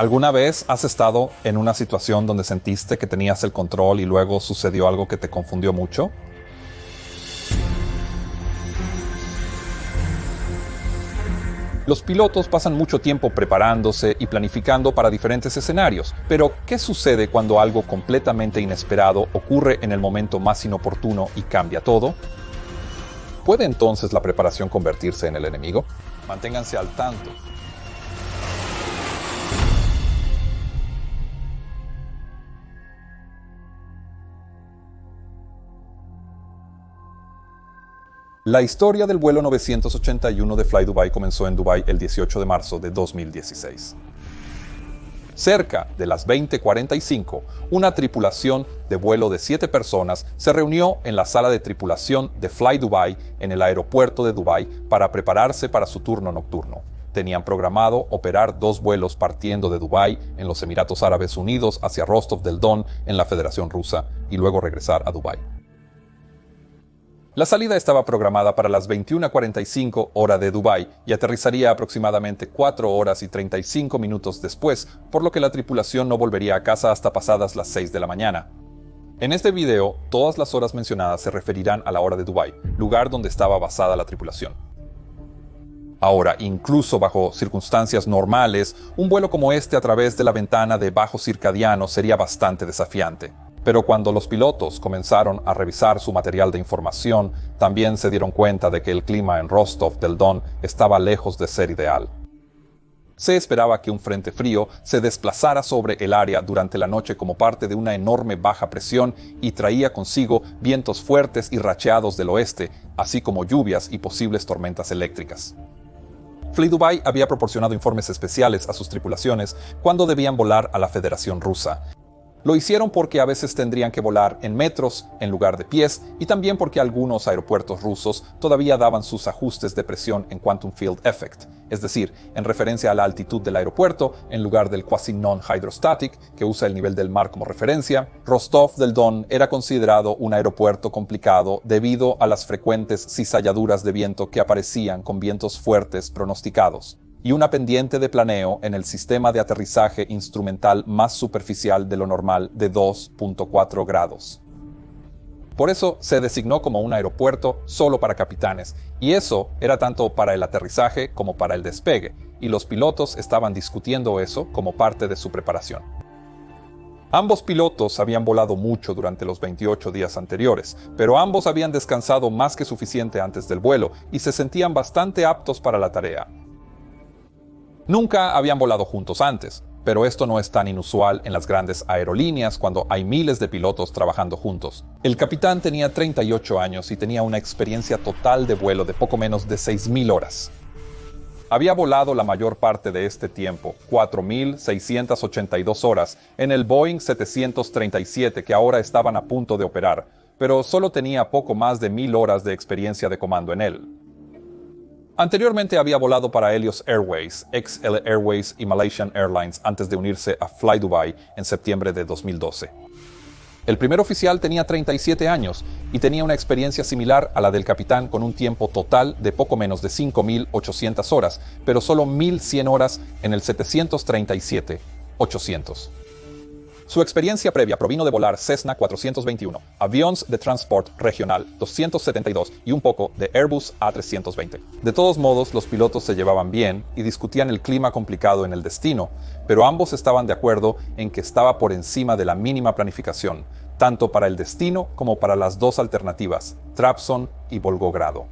¿Alguna vez has estado en una situación donde sentiste que tenías el control y luego sucedió algo que te confundió mucho? Los pilotos pasan mucho tiempo preparándose y planificando para diferentes escenarios, pero ¿qué sucede cuando algo completamente inesperado ocurre en el momento más inoportuno y cambia todo? ¿Puede entonces la preparación convertirse en el enemigo? Manténganse al tanto. La historia del vuelo 981 de FlyDubai comenzó en Dubái el 18 de marzo de 2016. Cerca de las 20:45, una tripulación de vuelo de 7 personas se reunió en la sala de tripulación de FlyDubai en el aeropuerto de Dubái para prepararse para su turno nocturno. Tenían programado operar 2 vuelos partiendo de Dubái en los Emiratos Árabes Unidos hacia Rostov del Don en la Federación Rusa y luego regresar a Dubái. La salida estaba programada para las 21:45 hora de Dubái y aterrizaría aproximadamente 4 horas y 35 minutos después, por lo que la tripulación no volvería a casa hasta pasadas las 6 de la mañana. En este video, todas las horas mencionadas se referirán a la hora de Dubái, lugar donde estaba basada la tripulación. Ahora, incluso bajo circunstancias normales, un vuelo como este a través de la ventana de bajo circadiano sería bastante desafiante. Pero cuando los pilotos comenzaron a revisar su material de información, también se dieron cuenta de que el clima en Rostov del Don estaba lejos de ser ideal. Se esperaba que un frente frío se desplazara sobre el área durante la noche como parte de una enorme baja presión y traía consigo vientos fuertes y racheados del oeste, así como lluvias y posibles tormentas eléctricas. FlyDubai había proporcionado informes especiales a sus tripulaciones cuando debían volar a la Federación Rusa. Lo hicieron porque a veces tendrían que volar en metros en lugar de pies y también porque algunos aeropuertos rusos todavía daban sus ajustes de presión en Quantum Field Effect, es decir, en referencia a la altitud del aeropuerto en lugar del quasi-non-hydrostatic, que usa el nivel del mar como referencia. Rostov del Don era considerado un aeropuerto complicado debido a las frecuentes cizalladuras de viento que aparecían con vientos fuertes pronosticados y una pendiente de planeo en el sistema de aterrizaje instrumental más superficial de lo normal de 2.4 grados. Por eso se designó como un aeropuerto solo para capitanes, y eso era tanto para el aterrizaje como para el despegue, y los pilotos estaban discutiendo eso como parte de su preparación. Ambos pilotos habían volado mucho durante los 28 días anteriores, pero ambos habían descansado más que suficiente antes del vuelo y se sentían bastante aptos para la tarea. Nunca habían volado juntos antes, pero esto no es tan inusual en las grandes aerolíneas cuando hay miles de pilotos trabajando juntos. El capitán tenía 38 años y tenía una experiencia total de vuelo de poco menos de 6.000 horas. Había volado la mayor parte de este tiempo, 4.682 horas, en el Boeing 737 que ahora estaban a punto de operar, pero solo tenía poco más de 1.000 horas de experiencia de comando en él. Anteriormente había volado para Helios Airways, XL Airways y Malaysian Airlines antes de unirse a FlyDubai en septiembre de 2012. El primer oficial tenía 37 años y tenía una experiencia similar a la del capitán con un tiempo total de poco menos de 5.800 horas, pero solo 1.100 horas en el 737-800. Su experiencia previa provino de volar Cessna 421, Avions de Transport Regional 272 y un poco de Airbus A320. De todos modos, los pilotos se llevaban bien y discutían el clima complicado en el destino, pero ambos estaban de acuerdo en que estaba por encima de la mínima planificación, tanto para el destino como para las dos alternativas, Trabzon y Volgogrado.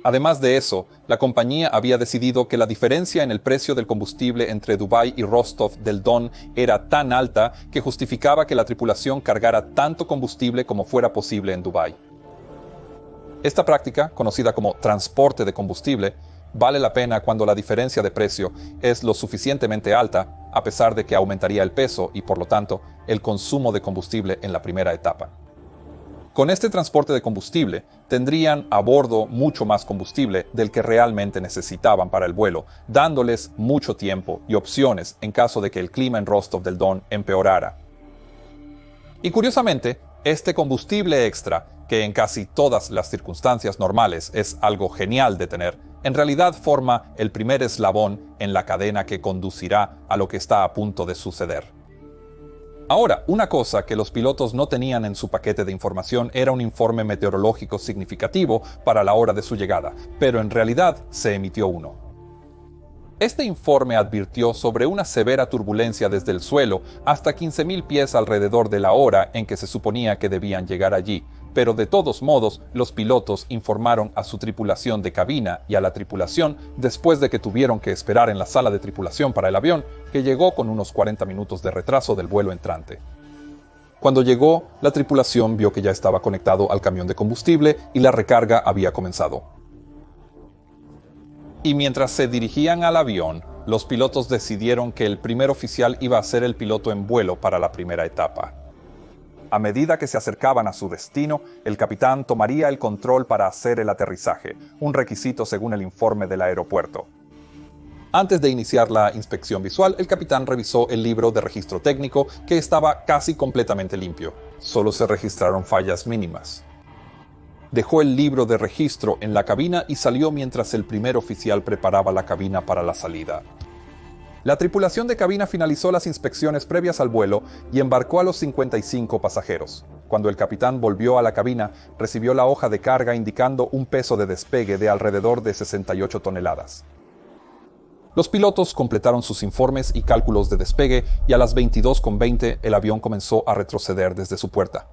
Además de eso, la compañía había decidido que la diferencia en el precio del combustible entre Dubái y Rostov del Don era tan alta que justificaba que la tripulación cargara tanto combustible como fuera posible en Dubái. Esta práctica, conocida como transporte de combustible, vale la pena cuando la diferencia de precio es lo suficientemente alta, a pesar de que aumentaría el peso y, por lo tanto, el consumo de combustible en la primera etapa. Con este transporte de combustible, tendrían a bordo mucho más combustible del que realmente necesitaban para el vuelo, dándoles mucho tiempo y opciones en caso de que el clima en Rostov del Don empeorara. Y curiosamente, este combustible extra que en casi todas las circunstancias normales es algo genial de tener, en realidad forma el primer eslabón en la cadena que conducirá a lo que está a punto de suceder. Ahora, una cosa que los pilotos no tenían en su paquete de información era un informe meteorológico significativo para la hora de su llegada, pero en realidad se emitió uno. Este informe advirtió sobre una severa turbulencia desde el suelo hasta 15.000 pies alrededor de la hora en que se suponía que debían llegar allí, pero de todos modos los pilotos informaron a su tripulación de cabina y a la tripulación después de que tuvieron que esperar en la sala de tripulación para el avión, que llegó con unos 40 minutos de retraso del vuelo entrante. Cuando llegó, la tripulación vio que ya estaba conectado al camión de combustible y la recarga había comenzado. Y mientras se dirigían al avión, los pilotos decidieron que el primer oficial iba a ser el piloto en vuelo para la primera etapa. A medida que se acercaban a su destino, el capitán tomaría el control para hacer el aterrizaje, un requisito según el informe del aeropuerto. Antes de iniciar la inspección visual, el capitán revisó el libro de registro técnico, que estaba casi completamente limpio. Solo se registraron fallas mínimas. Dejó el libro de registro en la cabina y salió mientras el primer oficial preparaba la cabina para la salida. La tripulación de cabina finalizó las inspecciones previas al vuelo y embarcó a los 55 pasajeros. Cuando el capitán volvió a la cabina, recibió la hoja de carga indicando un peso de despegue de alrededor de 68 toneladas. Los pilotos completaron sus informes y cálculos de despegue y a las 22:20 el avión comenzó a retroceder desde su puerta.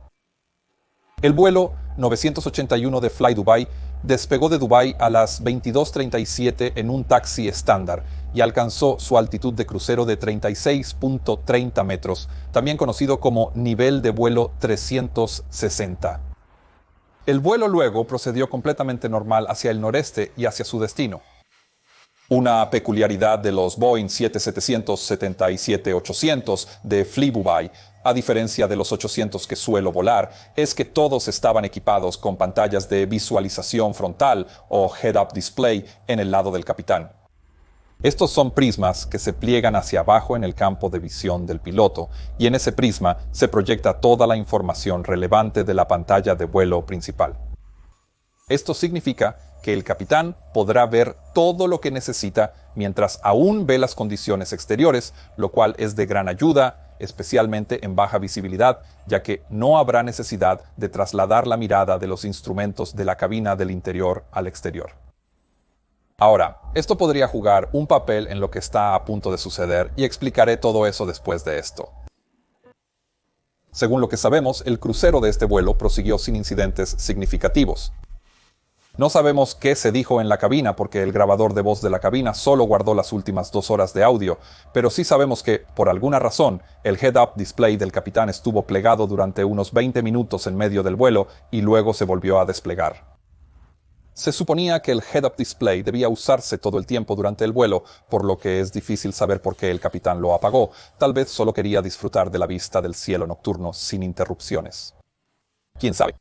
El vuelo 981 de FlyDubai despegó de Dubái a las 22:37 en un taxi estándar y alcanzó su altitud de crucero de 36.30 metros, también conocido como nivel de vuelo 360. El vuelo luego procedió completamente normal hacia el noreste y hacia su destino. Una peculiaridad de los Boeing 777 777-800 de FlyDubai, a diferencia de los 800 que suelo volar, es que todos estaban equipados con pantallas de visualización frontal o head-up display en el lado del capitán. Estos son prismas que se pliegan hacia abajo en el campo de visión del piloto, y en ese prisma se proyecta toda la información relevante de la pantalla de vuelo principal. Esto significa que el capitán podrá ver todo lo que necesita mientras aún ve las condiciones exteriores, lo cual es de gran ayuda, especialmente en baja visibilidad, ya que no habrá necesidad de trasladar la mirada de los instrumentos de la cabina del interior al exterior. Ahora, esto podría jugar un papel en lo que está a punto de suceder y explicaré todo eso después de esto. Según lo que sabemos, el crucero de este vuelo prosiguió sin incidentes significativos. No sabemos qué se dijo en la cabina porque el grabador de voz de la cabina solo guardó las últimas 2 horas de audio, pero sí sabemos que, por alguna razón, el head-up display del capitán estuvo plegado durante unos 20 minutos en medio del vuelo y luego se volvió a desplegar. Se suponía que el head-up display debía usarse todo el tiempo durante el vuelo, por lo que es difícil saber por qué el capitán lo apagó. Tal vez solo quería disfrutar de la vista del cielo nocturno sin interrupciones. ¿Quién sabe?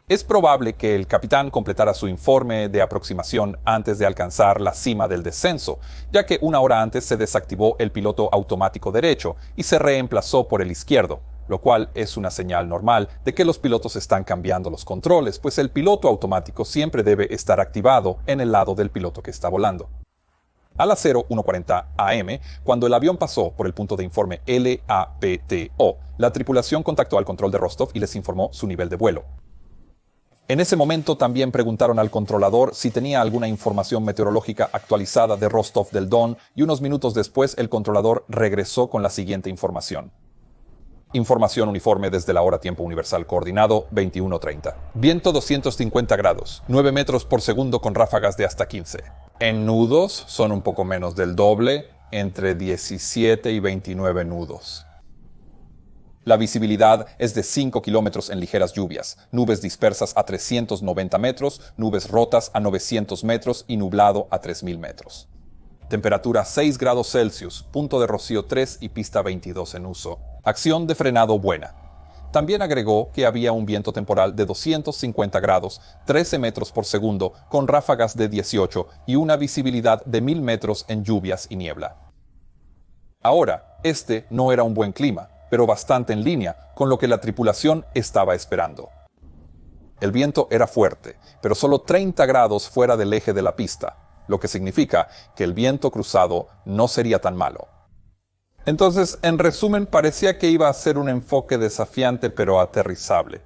Es probable que el capitán completara su informe de aproximación antes de alcanzar la cima del descenso, ya que 1 hora antes se desactivó el piloto automático derecho y se reemplazó por el izquierdo, lo cual es una señal normal de que los pilotos están cambiando los controles, pues el piloto automático siempre debe estar activado en el lado del piloto que está volando. A las 01:40 am, cuando el avión pasó por el punto de informe LAPTO, la tripulación contactó al control de Rostov y les informó su nivel de vuelo. En ese momento también preguntaron al controlador si tenía alguna información meteorológica actualizada de Rostov del Don y unos minutos después el controlador regresó con la siguiente información. Información uniforme desde la hora tiempo universal coordinado 21:30. Viento 250 grados, 9 metros por segundo con ráfagas de hasta 15. En nudos son un poco menos del doble, entre 17 y 29 nudos. La visibilidad es de 5 kilómetros en ligeras lluvias, nubes dispersas a 390 metros, nubes rotas a 900 metros y nublado a 3000 metros. Temperatura 6 grados Celsius, punto de rocío 3 y pista 22 en uso. Acción de frenado buena. También agregó que había un viento temporal de 250 grados, 13 metros por segundo, con ráfagas de 18 y una visibilidad de 1000 metros en lluvias y niebla. Ahora, este no era un buen clima, pero bastante en línea con lo que la tripulación estaba esperando. El viento era fuerte, pero solo 30 grados fuera del eje de la pista, lo que significa que el viento cruzado no sería tan malo. Entonces, en resumen, parecía que iba a ser un enfoque desafiante pero aterrizable.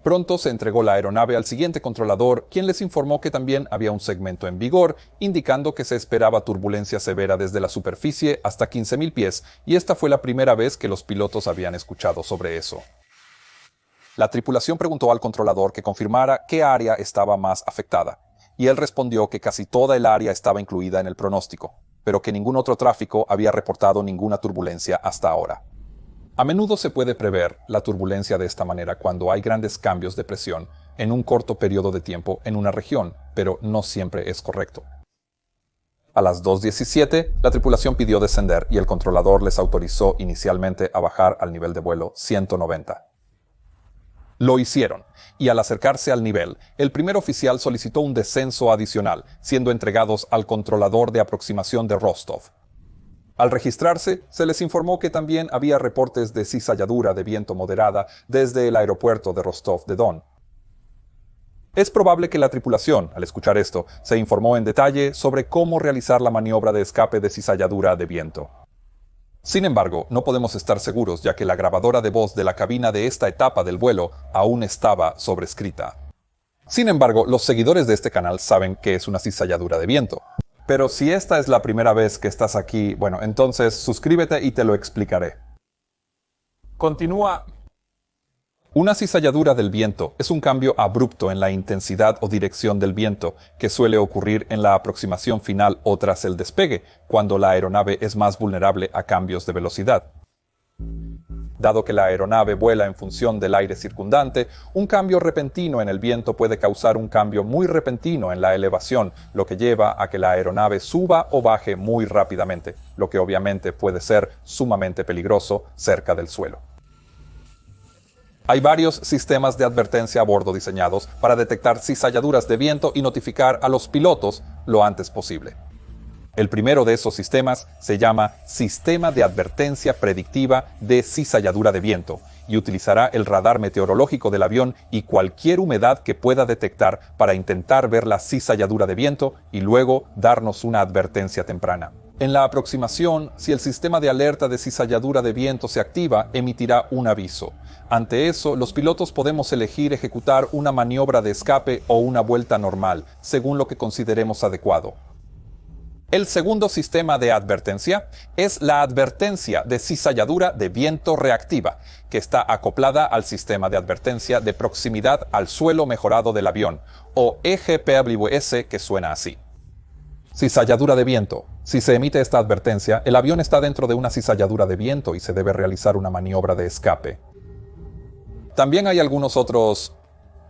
Pronto se entregó la aeronave al siguiente controlador, quien les informó que también había un segmento en vigor, indicando que se esperaba turbulencia severa desde la superficie hasta 15.000 pies, y esta fue la primera vez que los pilotos habían escuchado sobre eso. La tripulación preguntó al controlador que confirmara qué área estaba más afectada, y él respondió que casi toda el área estaba incluida en el pronóstico, pero que ningún otro tráfico había reportado ninguna turbulencia hasta ahora. A menudo se puede prever la turbulencia de esta manera cuando hay grandes cambios de presión en un corto periodo de tiempo en una región, pero no siempre es correcto. A las 2:17, la tripulación pidió descender y el controlador les autorizó inicialmente a bajar al nivel de vuelo 190. Lo hicieron, y al acercarse al nivel, el primer oficial solicitó un descenso adicional, siendo entregados al controlador de aproximación de Rostov. Al registrarse, se les informó que también había reportes de cizalladura de viento moderada desde el aeropuerto de Rostov-de-Don. Es probable que la tripulación, al escuchar esto, se informó en detalle sobre cómo realizar la maniobra de escape de cizalladura de viento. Sin embargo, no podemos estar seguros ya que la grabadora de voz de la cabina de esta etapa del vuelo aún estaba sobrescrita. Sin embargo, los seguidores de este canal saben que es una cizalladura de viento. Pero si esta es la primera vez que estás aquí, bueno, entonces suscríbete y te lo explicaré. Continúa. Una cizalladura del viento es un cambio abrupto en la intensidad o dirección del viento que suele ocurrir en la aproximación final o tras el despegue, cuando la aeronave es más vulnerable a cambios de velocidad. Dado que la aeronave vuela en función del aire circundante, un cambio repentino en el viento puede causar un cambio muy repentino en la elevación, lo que lleva a que la aeronave suba o baje muy rápidamente, lo que obviamente puede ser sumamente peligroso cerca del suelo. Hay varios sistemas de advertencia a bordo diseñados para detectar cizalladuras de viento y notificar a los pilotos lo antes posible. El primero de esos sistemas se llama Sistema de Advertencia Predictiva de Cizalladura de Viento y utilizará el radar meteorológico del avión y cualquier humedad que pueda detectar para intentar ver la cizalladura de viento y luego darnos una advertencia temprana. En la aproximación, si el sistema de alerta de cizalladura de viento se activa, emitirá un aviso. Ante eso, los pilotos podemos elegir ejecutar una maniobra de escape o una vuelta normal, según lo que consideremos adecuado. El segundo sistema de advertencia es la advertencia de cizalladura de viento reactiva, que está acoplada al sistema de advertencia de proximidad al suelo mejorado del avión, o EGPWS, que suena así. Cizalladura de viento. Si se emite esta advertencia, el avión está dentro de una cizalladura de viento y se debe realizar una maniobra de escape. También hay algunos otros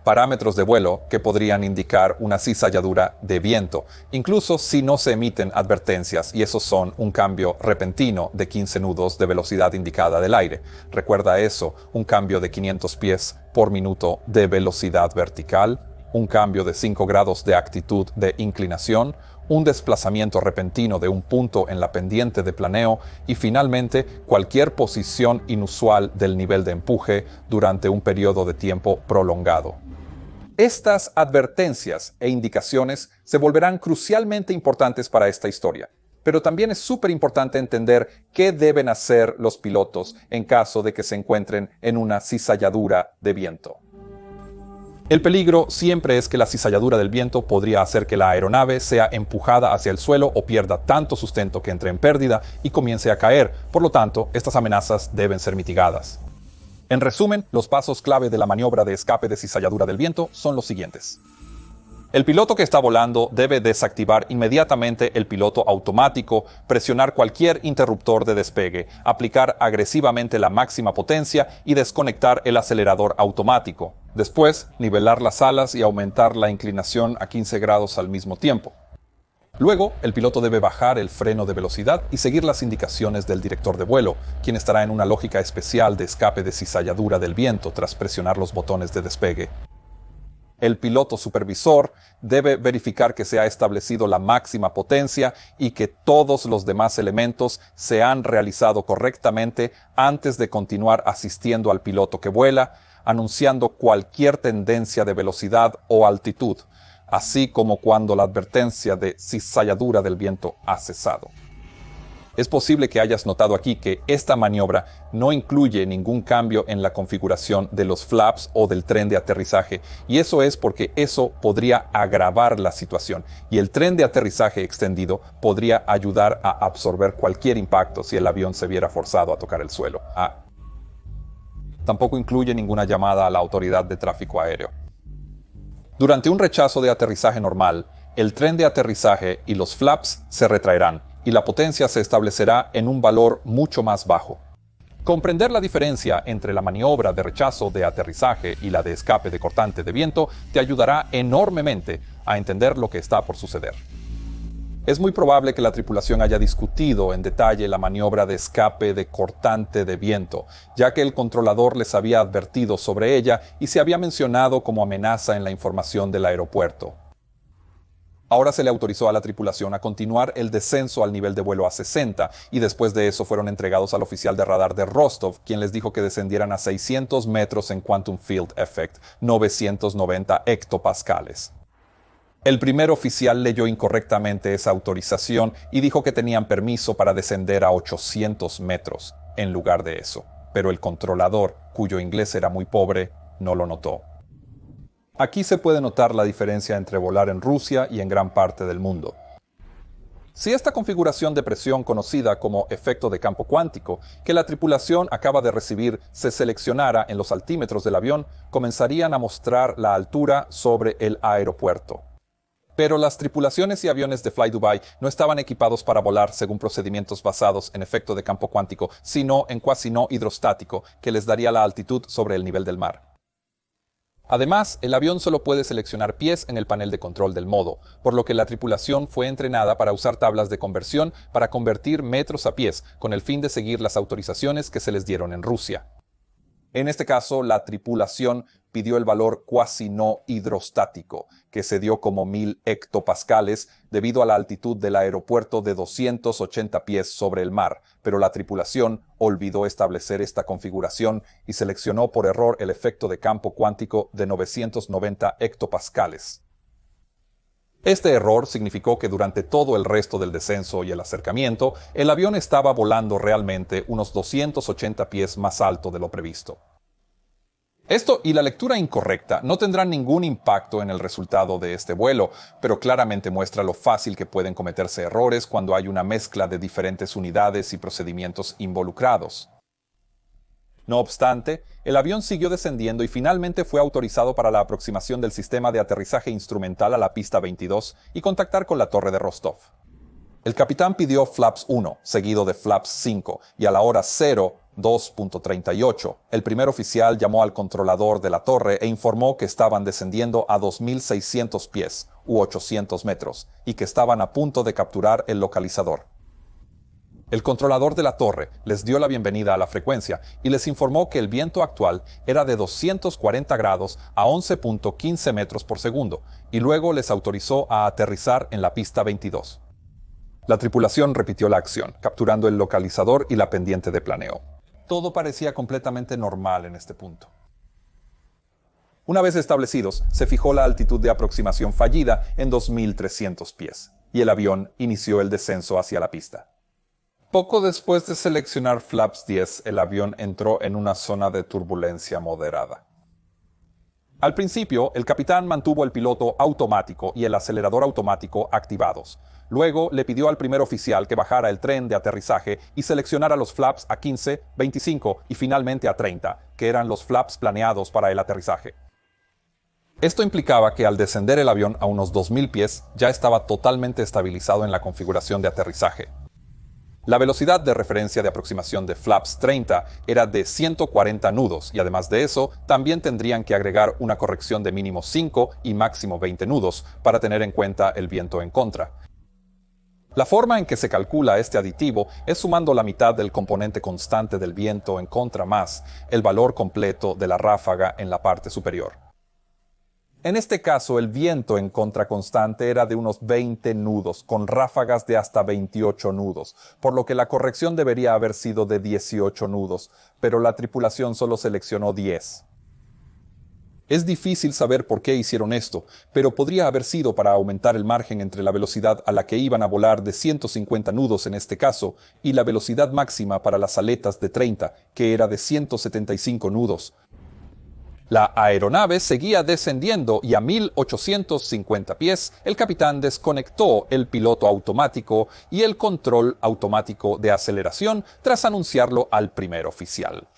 parámetros de vuelo que podrían indicar una cizalladura de viento, incluso si no se emiten advertencias, y esos son un cambio repentino de 15 nudos de velocidad indicada del aire. Recuerda eso, un cambio de 500 pies por minuto de velocidad vertical, un cambio de 5 grados de actitud de inclinación, un desplazamiento repentino de un punto en la pendiente de planeo y finalmente cualquier posición inusual del nivel de empuje durante un periodo de tiempo prolongado. Estas advertencias e indicaciones se volverán crucialmente importantes para esta historia, pero también es súper importante entender qué deben hacer los pilotos en caso de que se encuentren en una cizalladura de viento. El peligro siempre es que la cizalladura del viento podría hacer que la aeronave sea empujada hacia el suelo o pierda tanto sustento que entre en pérdida y comience a caer. Por lo tanto, estas amenazas deben ser mitigadas. En resumen, los pasos clave de la maniobra de escape de cizalladura del viento son los siguientes. El piloto que está volando debe desactivar inmediatamente el piloto automático, presionar cualquier interruptor de despegue, aplicar agresivamente la máxima potencia y desconectar el acelerador automático. Después, nivelar las alas y aumentar la inclinación a 15 grados al mismo tiempo. Luego, el piloto debe bajar el freno de velocidad y seguir las indicaciones del director de vuelo, quien estará en una lógica especial de escape de cizalladura del viento tras presionar los botones de despegue. El piloto supervisor debe verificar que se ha establecido la máxima potencia y que todos los demás elementos se han realizado correctamente antes de continuar asistiendo al piloto que vuela, anunciando cualquier tendencia de velocidad o altitud, así como cuando la advertencia de cizalladura del viento ha cesado. Es posible que hayas notado aquí que esta maniobra no incluye ningún cambio en la configuración de los flaps o del tren de aterrizaje, y eso es porque eso podría agravar la situación, y el tren de aterrizaje extendido podría ayudar a absorber cualquier impacto si el avión se viera forzado a tocar el suelo. Tampoco incluye ninguna llamada a la autoridad de tráfico aéreo. Durante un rechazo de aterrizaje normal, el tren de aterrizaje y los flaps se retraerán, y la potencia se establecerá en un valor mucho más bajo. Comprender la diferencia entre la maniobra de rechazo de aterrizaje y la de escape de cortante de viento te ayudará enormemente a entender lo que está por suceder. Es muy probable que la tripulación haya discutido en detalle la maniobra de escape de cortante de viento, ya que el controlador les había advertido sobre ella y se había mencionado como amenaza en la información del aeropuerto. Ahora se le autorizó a la tripulación a continuar el descenso al nivel de vuelo a 60, y después de eso fueron entregados al oficial de radar de Rostov, quien les dijo que descendieran a 600 metros en Quantum Field Effect, 990 hectopascales. El primer oficial leyó incorrectamente esa autorización y dijo que tenían permiso para descender a 800 metros en lugar de eso, pero el controlador, cuyo inglés era muy pobre, no lo notó. Aquí se puede notar la diferencia entre volar en Rusia y en gran parte del mundo. Si esta configuración de presión conocida como efecto de campo cuántico que la tripulación acaba de recibir se seleccionara en los altímetros del avión, comenzarían a mostrar la altura sobre el aeropuerto. Pero las tripulaciones y aviones de FlyDubai no estaban equipados para volar según procedimientos basados en efecto de campo cuántico, sino en cuasi-no hidrostático, que les daría la altitud sobre el nivel del mar. Además, el avión solo puede seleccionar pies en el panel de control del modo, por lo que la tripulación fue entrenada para usar tablas de conversión para convertir metros a pies, con el fin de seguir las autorizaciones que se les dieron en Rusia. En este caso, la tripulación pidió el valor cuasi no hidrostático, que se dio como 1000 hectopascales debido a la altitud del aeropuerto de 280 pies sobre el mar, pero la tripulación olvidó establecer esta configuración y seleccionó por error el efecto de campo cuántico de 990 hectopascales. Este error significó que durante todo el resto del descenso y el acercamiento, el avión estaba volando realmente unos 280 pies más alto de lo previsto. Esto y la lectura incorrecta no tendrán ningún impacto en el resultado de este vuelo, pero claramente muestra lo fácil que pueden cometerse errores cuando hay una mezcla de diferentes unidades y procedimientos involucrados. No obstante, el avión siguió descendiendo y finalmente fue autorizado para la aproximación del sistema de aterrizaje instrumental a la pista 22 y contactar con la torre de Rostov. El capitán pidió flaps 1, seguido de flaps 5, y a la hora 02:38, el primer oficial llamó al controlador de la torre e informó que estaban descendiendo a 2.600 pies, u 800 metros, y que estaban a punto de capturar el localizador. El controlador de la torre les dio la bienvenida a la frecuencia y les informó que el viento actual era de 240 grados a 11.15 metros por segundo, y luego les autorizó a aterrizar en la pista 22. La tripulación repitió la acción, capturando el localizador y la pendiente de planeo. Todo parecía completamente normal en este punto. Una vez establecidos, se fijó la altitud de aproximación fallida en 2.300 pies, y el avión inició el descenso hacia la pista. Poco después de seleccionar flaps 10, el avión entró en una zona de turbulencia moderada. Al principio, el capitán mantuvo el piloto automático y el acelerador automático activados. Luego le pidió al primer oficial que bajara el tren de aterrizaje y seleccionara los flaps a 15, 25 y finalmente a 30, que eran los flaps planeados para el aterrizaje. Esto implicaba que al descender el avión a unos 2.000 pies ya estaba totalmente estabilizado en la configuración de aterrizaje. La velocidad de referencia de aproximación de flaps 30 era de 140 nudos y además de eso también tendrían que agregar una corrección de mínimo 5 y máximo 20 nudos para tener en cuenta el viento en contra. La forma en que se calcula este aditivo es sumando la mitad del componente constante del viento en contra más el valor completo de la ráfaga en la parte superior. En este caso, el viento en contra constante era de unos 20 nudos, con ráfagas de hasta 28 nudos, por lo que la corrección debería haber sido de 18 nudos, pero la tripulación solo seleccionó 10. Es difícil saber por qué hicieron esto, pero podría haber sido para aumentar el margen entre la velocidad a la que iban a volar de 150 nudos en este caso y la velocidad máxima para las aletas de 30, que era de 175 nudos. La aeronave seguía descendiendo y a 1850 pies el capitán desconectó el piloto automático y el control automático de aceleración tras anunciarlo al primer oficial.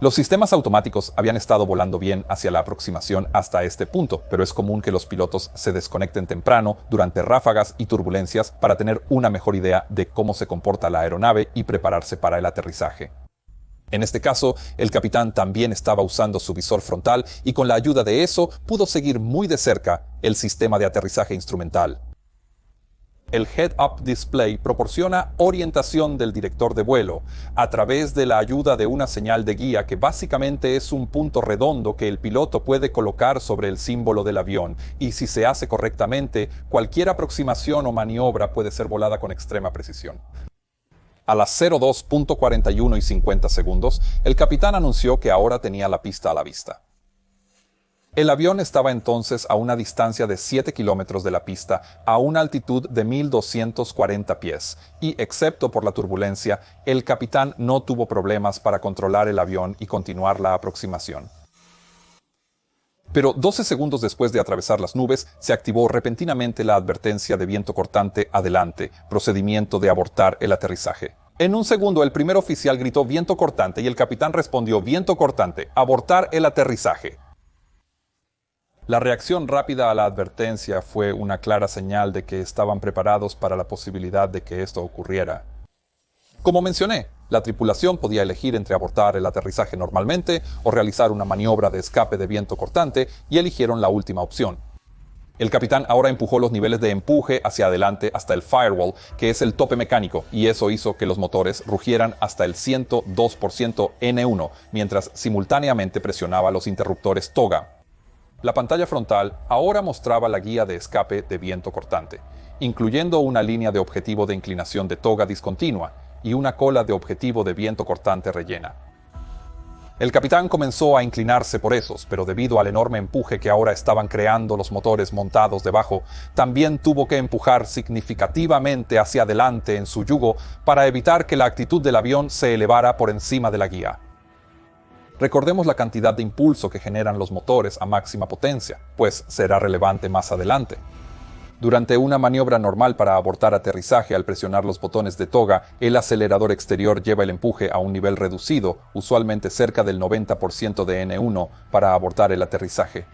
Los sistemas automáticos habían estado volando bien hacia la aproximación hasta este punto, pero es común que los pilotos se desconecten temprano durante ráfagas y turbulencias para tener una mejor idea de cómo se comporta la aeronave y prepararse para el aterrizaje. En este caso, el capitán también estaba usando su visor frontal y con la ayuda de eso pudo seguir muy de cerca el sistema de aterrizaje instrumental. El Head-Up Display proporciona orientación del director de vuelo a través de la ayuda de una señal de guía que básicamente es un punto redondo que el piloto puede colocar sobre el símbolo del avión, y si se hace correctamente, cualquier aproximación o maniobra puede ser volada con extrema precisión. A las 02:41 y 50 segundos, el capitán anunció que ahora tenía la pista a la vista. El avión estaba entonces a una distancia de 7 kilómetros de la pista, a una altitud de 1240 pies, y excepto por la turbulencia, el capitán no tuvo problemas para controlar el avión y continuar la aproximación. Pero 12 segundos después de atravesar las nubes, se activó repentinamente la advertencia de viento cortante adelante, procedimiento de abortar el aterrizaje. En un segundo, el primer oficial gritó viento cortante y el capitán respondió viento cortante, abortar el aterrizaje. La reacción rápida a la advertencia fue una clara señal de que estaban preparados para la posibilidad de que esto ocurriera. Como mencioné, la tripulación podía elegir entre abortar el aterrizaje normalmente o realizar una maniobra de escape de viento cortante y eligieron la última opción. El capitán ahora empujó los niveles de empuje hacia adelante hasta el firewall, que es el tope mecánico, y eso hizo que los motores rugieran hasta el 102% N1, mientras simultáneamente presionaba los interruptores TOGA. La pantalla frontal ahora mostraba la guía de escape de viento cortante, incluyendo una línea de objetivo de inclinación de TOGA discontinua y una cola de objetivo de viento cortante rellena. El capitán comenzó a inclinarse por esos, pero debido al enorme empuje que ahora estaban creando los motores montados debajo, también tuvo que empujar significativamente hacia adelante en su yugo para evitar que la actitud del avión se elevara por encima de la guía. Recordemos la cantidad de impulso que generan los motores a máxima potencia, pues será relevante más adelante. Durante una maniobra normal para abortar aterrizaje al presionar los botones de TOGA, el acelerador exterior lleva el empuje a un nivel reducido, usualmente cerca del 90% de N1, para abortar el aterrizaje.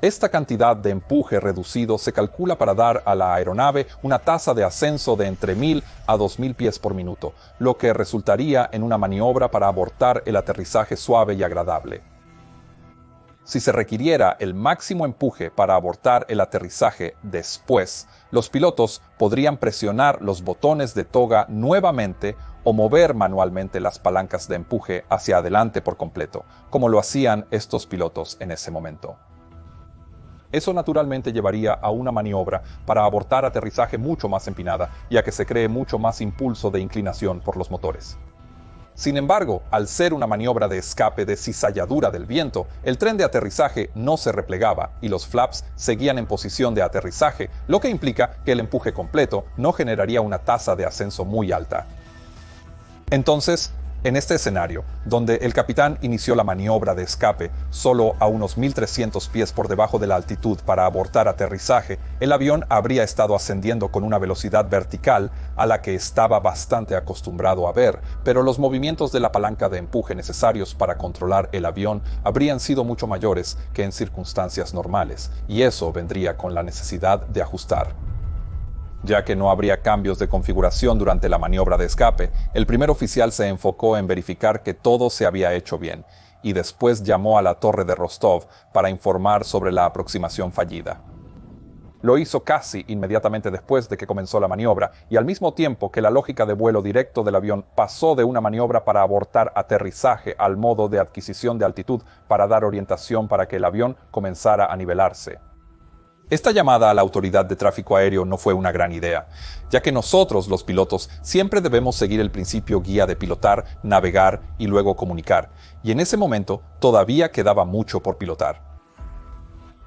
Esta cantidad de empuje reducido se calcula para dar a la aeronave una tasa de ascenso de entre 1000 a 2000 pies por minuto, lo que resultaría en una maniobra para abortar el aterrizaje suave y agradable. Si se requiriera el máximo empuje para abortar el aterrizaje después, los pilotos podrían presionar los botones de TOGA nuevamente o mover manualmente las palancas de empuje hacia adelante por completo, como lo hacían estos pilotos en ese momento. Eso naturalmente llevaría a una maniobra para abortar aterrizaje mucho más empinada, ya que se cree mucho más impulso de inclinación por los motores. Sin embargo, al ser una maniobra de escape de cizalladura del viento, el tren de aterrizaje no se replegaba y los flaps seguían en posición de aterrizaje, lo que implica que el empuje completo no generaría una tasa de ascenso muy alta. Entonces, en este escenario, donde el capitán inició la maniobra de escape solo a unos 1300 pies por debajo de la altitud para abortar aterrizaje, el avión habría estado ascendiendo con una velocidad vertical a la que estaba bastante acostumbrado a ver, pero los movimientos de la palanca de empuje necesarios para controlar el avión habrían sido mucho mayores que en circunstancias normales, y eso vendría con la necesidad de ajustar. Ya que no habría cambios de configuración durante la maniobra de escape, el primer oficial se enfocó en verificar que todo se había hecho bien, y después llamó a la torre de Rostov para informar sobre la aproximación fallida. Lo hizo casi inmediatamente después de que comenzó la maniobra, y al mismo tiempo que la lógica de vuelo directo del avión pasó de una maniobra para abortar aterrizaje al modo de adquisición de altitud para dar orientación para que el avión comenzara a nivelarse. Esta llamada a la autoridad de tráfico aéreo no fue una gran idea, ya que nosotros, los pilotos, siempre debemos seguir el principio guía de pilotar, navegar y luego comunicar, y en ese momento todavía quedaba mucho por pilotar.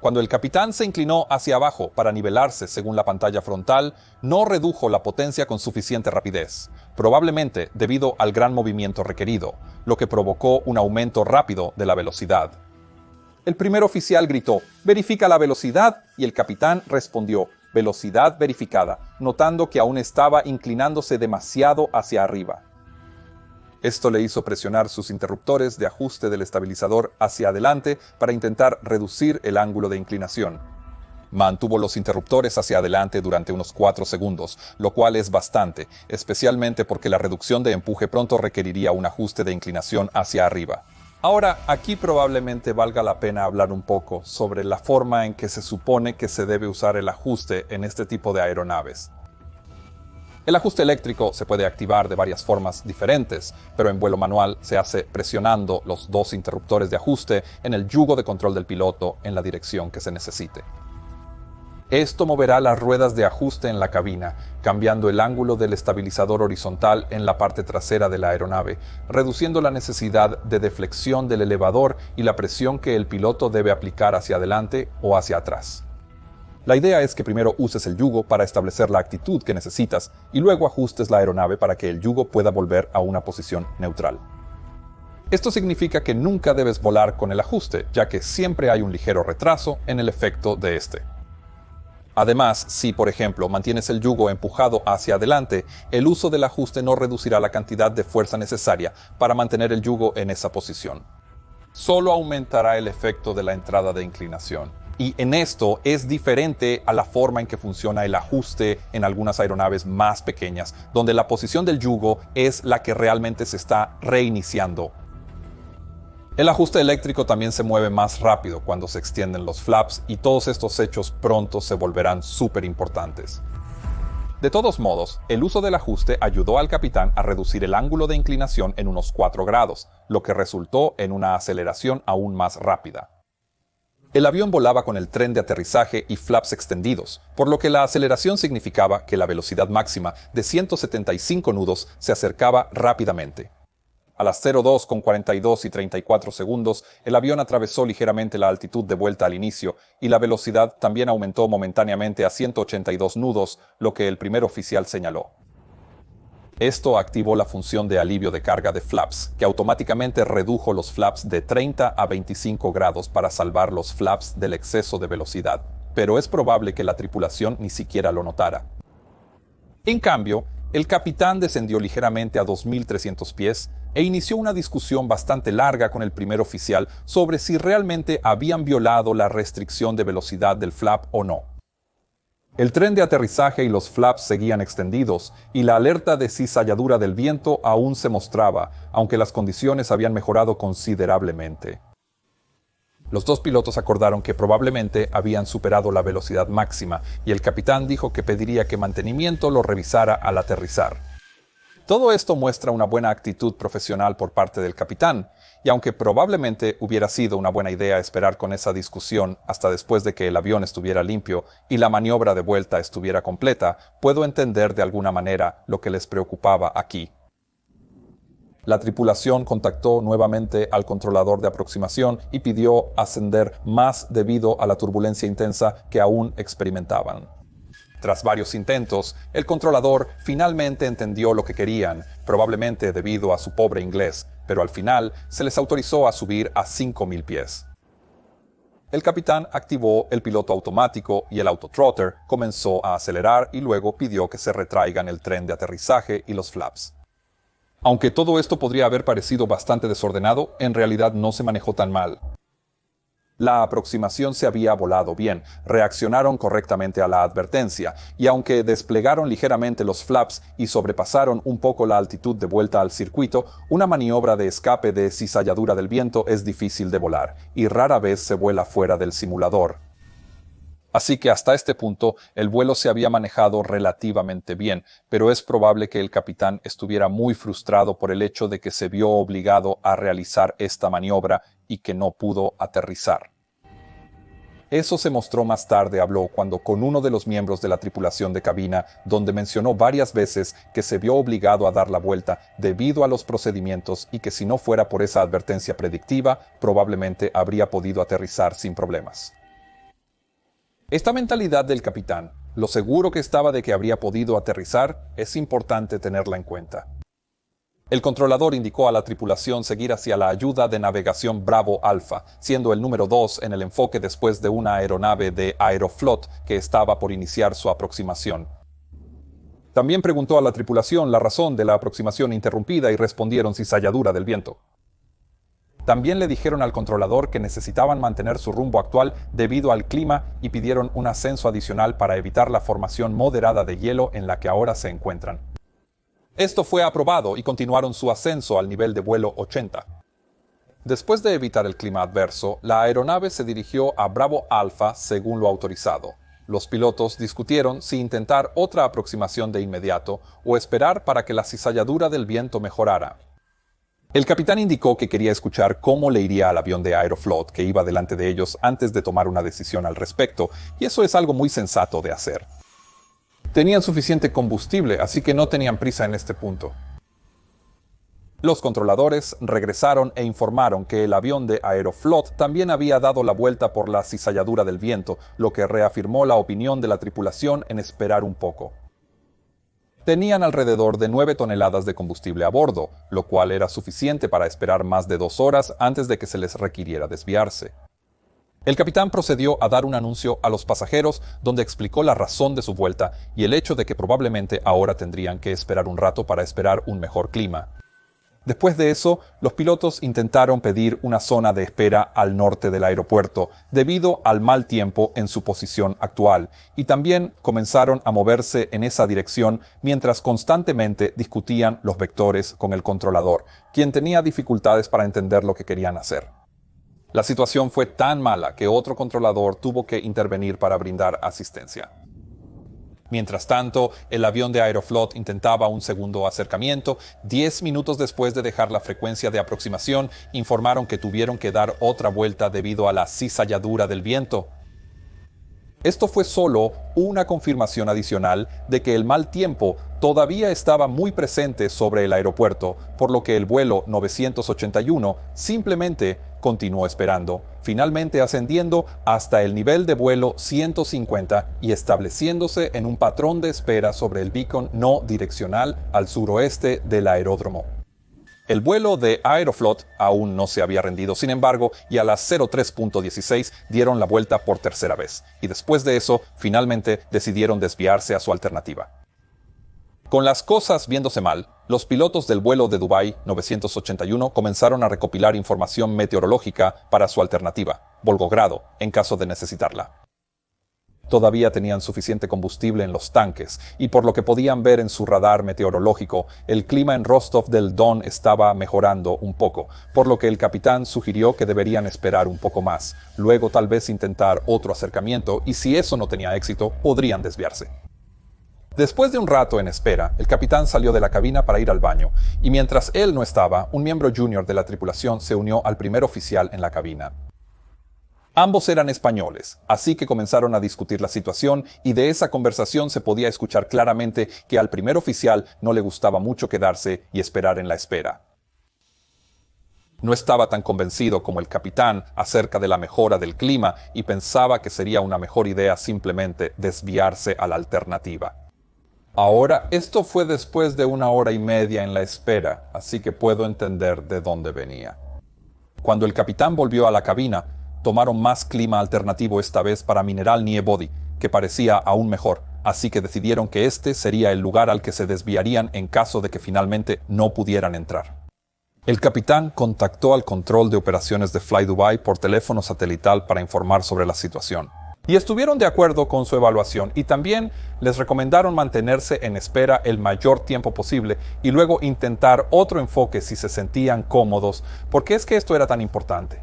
Cuando el capitán se inclinó hacia abajo para nivelarse según la pantalla frontal, no redujo la potencia con suficiente rapidez, probablemente debido al gran movimiento requerido, lo que provocó un aumento rápido de la velocidad. El primer oficial gritó, «Verifica la velocidad», y el capitán respondió, «Velocidad verificada», notando que aún estaba inclinándose demasiado hacia arriba. Esto le hizo presionar sus interruptores de ajuste del estabilizador hacia adelante para intentar reducir el ángulo de inclinación. Mantuvo los interruptores hacia adelante durante unos 4 segundos, lo cual es bastante, especialmente porque la reducción de empuje pronto requeriría un ajuste de inclinación hacia arriba. Ahora, aquí probablemente valga la pena hablar un poco sobre la forma en que se supone que se debe usar el ajuste en este tipo de aeronaves. El ajuste eléctrico se puede activar de varias formas diferentes, pero en vuelo manual se hace presionando los 2 interruptores de ajuste en el yugo de control del piloto en la dirección que se necesite. Esto moverá las ruedas de ajuste en la cabina, cambiando el ángulo del estabilizador horizontal en la parte trasera de la aeronave, reduciendo la necesidad de deflexión del elevador y la presión que el piloto debe aplicar hacia adelante o hacia atrás. La idea es que primero uses el yugo para establecer la actitud que necesitas y luego ajustes la aeronave para que el yugo pueda volver a una posición neutral. Esto significa que nunca debes volar con el ajuste, ya que siempre hay un ligero retraso en el efecto de este. Además, si por ejemplo mantienes el yugo empujado hacia adelante, el uso del ajuste no reducirá la cantidad de fuerza necesaria para mantener el yugo en esa posición. Solo aumentará el efecto de la entrada de inclinación. Y en esto es diferente a la forma en que funciona el ajuste en algunas aeronaves más pequeñas, donde la posición del yugo es la que realmente se está reiniciando. El ajuste eléctrico también se mueve más rápido cuando se extienden los flaps y todos estos hechos pronto se volverán súper importantes. De todos modos, el uso del ajuste ayudó al capitán a reducir el ángulo de inclinación en unos 4 grados, lo que resultó en una aceleración aún más rápida. El avión volaba con el tren de aterrizaje y flaps extendidos, por lo que la aceleración significaba que la velocidad máxima de 175 nudos se acercaba rápidamente. A las 02 con 42 y 34 segundos, el avión atravesó ligeramente la altitud de vuelta al inicio y la velocidad también aumentó momentáneamente a 182 nudos, lo que el primer oficial señaló. Esto activó la función de alivio de carga de flaps, que automáticamente redujo los flaps de 30 a 25 grados para salvar los flaps del exceso de velocidad, pero es probable que la tripulación ni siquiera lo notara. En cambio, el capitán descendió ligeramente a 2.300 pies e inició una discusión bastante larga con el primer oficial sobre si realmente habían violado la restricción de velocidad del flap o no. El tren de aterrizaje y los flaps seguían extendidos, y la alerta de cizalladura del viento aún se mostraba, aunque las condiciones habían mejorado considerablemente. Los 2 pilotos acordaron que probablemente habían superado la velocidad máxima, y el capitán dijo que pediría que mantenimiento lo revisara al aterrizar. Todo esto muestra una buena actitud profesional por parte del capitán, y aunque probablemente hubiera sido una buena idea esperar con esa discusión hasta después de que el avión estuviera limpio y la maniobra de vuelta estuviera completa, puedo entender de alguna manera lo que les preocupaba aquí. La tripulación contactó nuevamente al controlador de aproximación y pidió ascender más debido a la turbulencia intensa que aún experimentaban. Tras varios intentos, el controlador finalmente entendió lo que querían, probablemente debido a su pobre inglés, pero al final se les autorizó a subir a 5.000 pies. El capitán activó el piloto automático y el autotrotter comenzó a acelerar y luego pidió que se retraigan el tren de aterrizaje y los flaps. Aunque todo esto podría haber parecido bastante desordenado, en realidad no se manejó tan mal. La aproximación se había volado bien, reaccionaron correctamente a la advertencia, y aunque desplegaron ligeramente los flaps y sobrepasaron un poco la altitud de vuelta al circuito, una maniobra de escape de cizalladura del viento es difícil de volar, y rara vez se vuela fuera del simulador. Así que hasta este punto el vuelo se había manejado relativamente bien, pero es probable que el capitán estuviera muy frustrado por el hecho de que se vio obligado a realizar esta maniobra y que no pudo aterrizar. Eso se mostró más tarde, habló cuando con uno de los miembros de la tripulación de cabina, donde mencionó varias veces que se vio obligado a dar la vuelta debido a los procedimientos y que si no fuera por esa advertencia predictiva, probablemente habría podido aterrizar sin problemas. Esta mentalidad del capitán, lo seguro que estaba de que habría podido aterrizar, es importante tenerla en cuenta. El controlador indicó a la tripulación seguir hacia la ayuda de navegación Bravo Alpha, siendo el número 2 en el enfoque después de una aeronave de Aeroflot que estaba por iniciar su aproximación. También preguntó a la tripulación la razón de la aproximación interrumpida y respondieron cizalladura del viento. También le dijeron al controlador que necesitaban mantener su rumbo actual debido al clima y pidieron un ascenso adicional para evitar la formación moderada de hielo en la que ahora se encuentran. Esto fue aprobado y continuaron su ascenso al nivel de vuelo 80. Después de evitar el clima adverso, la aeronave se dirigió a Bravo Alpha según lo autorizado. Los pilotos discutieron si intentar otra aproximación de inmediato o esperar para que la cizalladura del viento mejorara. El capitán indicó que quería escuchar cómo le iría al avión de Aeroflot que iba delante de ellos antes de tomar una decisión al respecto, y eso es algo muy sensato de hacer. Tenían suficiente combustible, así que no tenían prisa en este punto. Los controladores regresaron e informaron que el avión de Aeroflot también había dado la vuelta por la cizalladura del viento, lo que reafirmó la opinión de la tripulación en esperar un poco. Tenían alrededor de 9 toneladas de combustible a bordo, lo cual era suficiente para esperar más de 2 horas antes de que se les requiriera desviarse. El capitán procedió a dar un anuncio a los pasajeros donde explicó la razón de su vuelta y el hecho de que probablemente ahora tendrían que esperar un rato para esperar un mejor clima. Después de eso, los pilotos intentaron pedir una zona de espera al norte del aeropuerto debido al mal tiempo en su posición actual, y también comenzaron a moverse en esa dirección mientras constantemente discutían los vectores con el controlador, quien tenía dificultades para entender lo que querían hacer. La situación fue tan mala que otro controlador tuvo que intervenir para brindar asistencia. Mientras tanto, el avión de Aeroflot intentaba un segundo acercamiento. 10 minutos después de dejar la frecuencia de aproximación, informaron que tuvieron que dar otra vuelta debido a la cizalladura del viento. Esto fue solo una confirmación adicional de que el mal tiempo todavía estaba muy presente sobre el aeropuerto, por lo que el vuelo 981 simplemente continuó esperando, finalmente ascendiendo hasta el nivel de vuelo 150 y estableciéndose en un patrón de espera sobre el beacon no direccional al suroeste del aeródromo. El vuelo de Aeroflot aún no se había rendido, sin embargo, y a las 03:16 dieron la vuelta por tercera vez, y después de eso, finalmente decidieron desviarse a su alternativa. Con las cosas viéndose mal, los pilotos del vuelo de Dubái 981 comenzaron a recopilar información meteorológica para su alternativa, Volgogrado, en caso de necesitarla. Todavía tenían suficiente combustible en los tanques, y por lo que podían ver en su radar meteorológico, el clima en Rostov del Don estaba mejorando un poco, por lo que el capitán sugirió que deberían esperar un poco más, luego tal vez intentar otro acercamiento, y si eso no tenía éxito, podrían desviarse. Después de un rato en espera, el capitán salió de la cabina para ir al baño, y mientras él no estaba, un miembro junior de la tripulación se unió al primer oficial en la cabina. Ambos eran españoles, así que comenzaron a discutir la situación y de esa conversación se podía escuchar claramente que al primer oficial no le gustaba mucho quedarse y esperar en la espera. No estaba tan convencido como el capitán acerca de la mejora del clima y pensaba que sería una mejor idea simplemente desviarse a la alternativa. Ahora, esto fue después de 1 hora y media en la espera, así que puedo entender de dónde venía. Cuando el capitán volvió a la cabina, tomaron más clima alternativo esta vez para Mineral Niebody, que parecía aún mejor, así que decidieron que este sería el lugar al que se desviarían en caso de que finalmente no pudieran entrar. El capitán contactó al control de operaciones de FlyDubai por teléfono satelital para informar sobre la situación. Y estuvieron de acuerdo con su evaluación y también les recomendaron mantenerse en espera el mayor tiempo posible y luego intentar otro enfoque si se sentían cómodos. ¿Por qué es que esto era tan importante?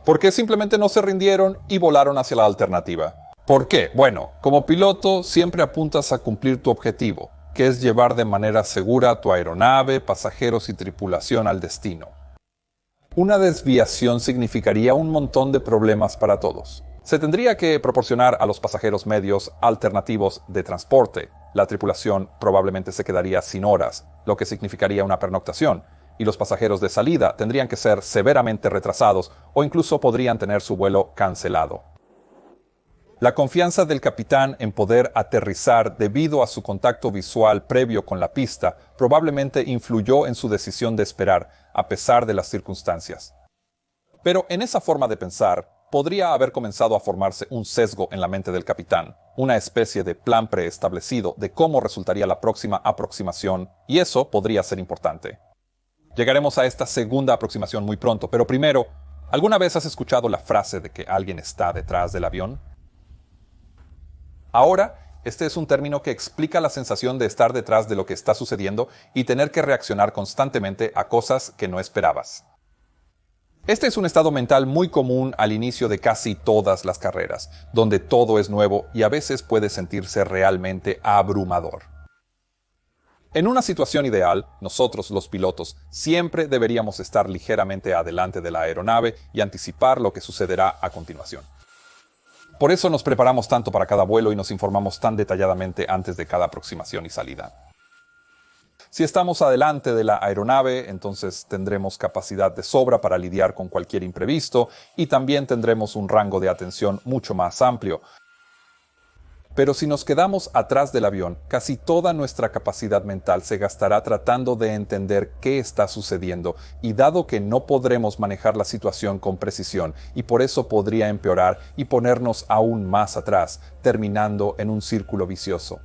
¿Por qué simplemente no se rindieron y volaron hacia la alternativa? ¿Por qué? Bueno, como piloto siempre apuntas a cumplir tu objetivo, que es llevar de manera segura tu aeronave, pasajeros y tripulación al destino. Una desviación significaría un montón de problemas para todos. Se tendría que proporcionar a los pasajeros medios alternativos de transporte. La tripulación probablemente se quedaría sin horas, lo que significaría una pernoctación, y los pasajeros de salida tendrían que ser severamente retrasados o incluso podrían tener su vuelo cancelado. La confianza del capitán en poder aterrizar debido a su contacto visual previo con la pista probablemente influyó en su decisión de esperar, a pesar de las circunstancias. Pero en esa forma de pensar, podría haber comenzado a formarse un sesgo en la mente del capitán, una especie de plan preestablecido de cómo resultaría la próxima aproximación, y eso podría ser importante. Llegaremos a esta segunda aproximación muy pronto, pero primero, ¿alguna vez has escuchado la frase de que alguien está detrás del avión? Ahora, este es un término que explica la sensación de estar detrás de lo que está sucediendo y tener que reaccionar constantemente a cosas que no esperabas. Este es un estado mental muy común al inicio de casi todas las carreras, donde todo es nuevo y a veces puede sentirse realmente abrumador. En una situación ideal, nosotros los pilotos siempre deberíamos estar ligeramente adelante de la aeronave y anticipar lo que sucederá a continuación. Por eso nos preparamos tanto para cada vuelo y nos informamos tan detalladamente antes de cada aproximación y salida. Si estamos adelante de la aeronave, entonces tendremos capacidad de sobra para lidiar con cualquier imprevisto y también tendremos un rango de atención mucho más amplio. Pero si nos quedamos atrás del avión, casi toda nuestra capacidad mental se gastará tratando de entender qué está sucediendo, y dado que no podremos manejar la situación con precisión, y por eso podría empeorar y ponernos aún más atrás, terminando en un círculo vicioso.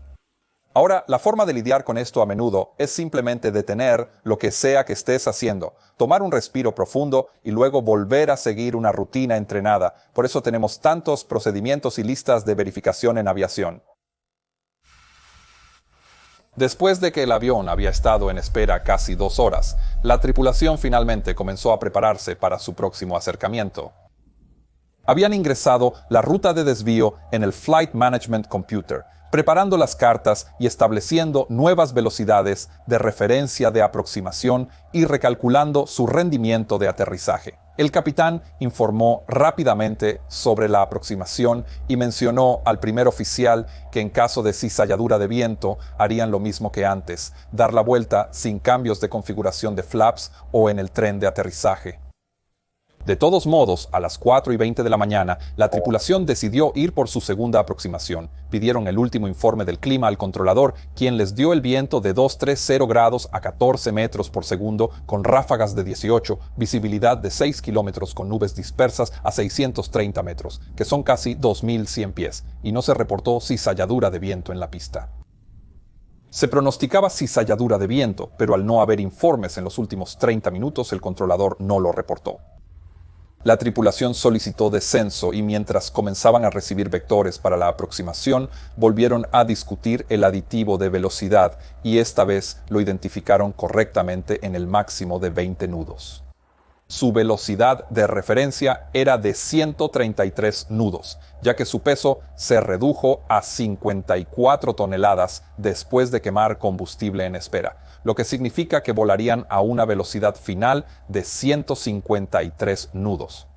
Ahora, la forma de lidiar con esto a menudo es simplemente detener lo que sea que estés haciendo, tomar un respiro profundo y luego volver a seguir una rutina entrenada. Por eso tenemos tantos procedimientos y listas de verificación en aviación. Después de que el avión había estado en espera casi 2 horas, la tripulación finalmente comenzó a prepararse para su próximo acercamiento. Habían ingresado la ruta de desvío en el Flight Management Computer, preparando las cartas y estableciendo nuevas velocidades de referencia de aproximación y recalculando su rendimiento de aterrizaje. El capitán informó rápidamente sobre la aproximación y mencionó al primer oficial que en caso de cizalladura de viento harían lo mismo que antes, dar la vuelta sin cambios de configuración de flaps o en el tren de aterrizaje. De todos modos, a las 4:20 de la mañana, la tripulación decidió ir por su segunda aproximación. Pidieron el último informe del clima al controlador, quien les dio el viento de 230 grados a 14 metros por segundo, con ráfagas de 18, visibilidad de 6 kilómetros con nubes dispersas a 630 metros, que son casi 2.100 pies, y no se reportó cizalladura de viento en la pista. Se pronosticaba cizalladura de viento, pero al no haber informes en los últimos 30 minutos, el controlador no lo reportó. La tripulación solicitó descenso y mientras comenzaban a recibir vectores para la aproximación, volvieron a discutir el aditivo de velocidad y esta vez lo identificaron correctamente en el máximo de 20 nudos. Su velocidad de referencia era de 133 nudos, ya que su peso se redujo a 54 toneladas después de quemar combustible en espera, lo que significa que volarían a una velocidad final de 153 nudos.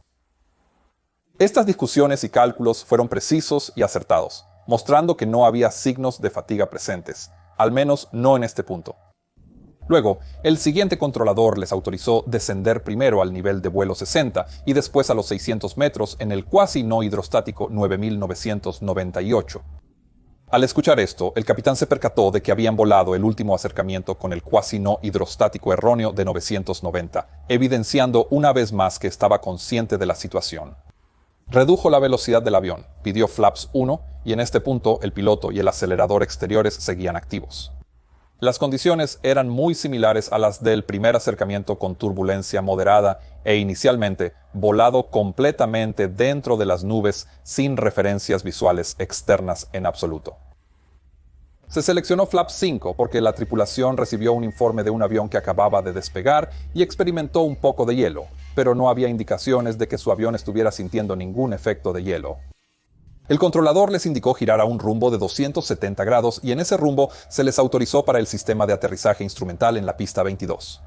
Estas discusiones y cálculos fueron precisos y acertados, mostrando que no había signos de fatiga presentes, al menos no en este punto. Luego, el siguiente controlador les autorizó descender primero al nivel de vuelo 60 y después a los 600 metros en el cuasi no hidrostático 9998. Al escuchar esto, el capitán se percató de que habían volado el último acercamiento con el cuasi no hidrostático erróneo de 990, evidenciando una vez más que estaba consciente de la situación. Redujo la velocidad del avión, pidió flaps 1 y en este punto el piloto y el acelerador exteriores seguían activos. Las condiciones eran muy similares a las del primer acercamiento con turbulencia moderada e inicialmente volado completamente dentro de las nubes sin referencias visuales externas en absoluto. Se seleccionó Flap 5 porque la tripulación recibió un informe de un avión que acababa de despegar y experimentó un poco de hielo, pero no había indicaciones de que su avión estuviera sintiendo ningún efecto de hielo. El controlador les indicó girar a un rumbo de 270 grados y en ese rumbo se les autorizó para el sistema de aterrizaje instrumental en la pista 22.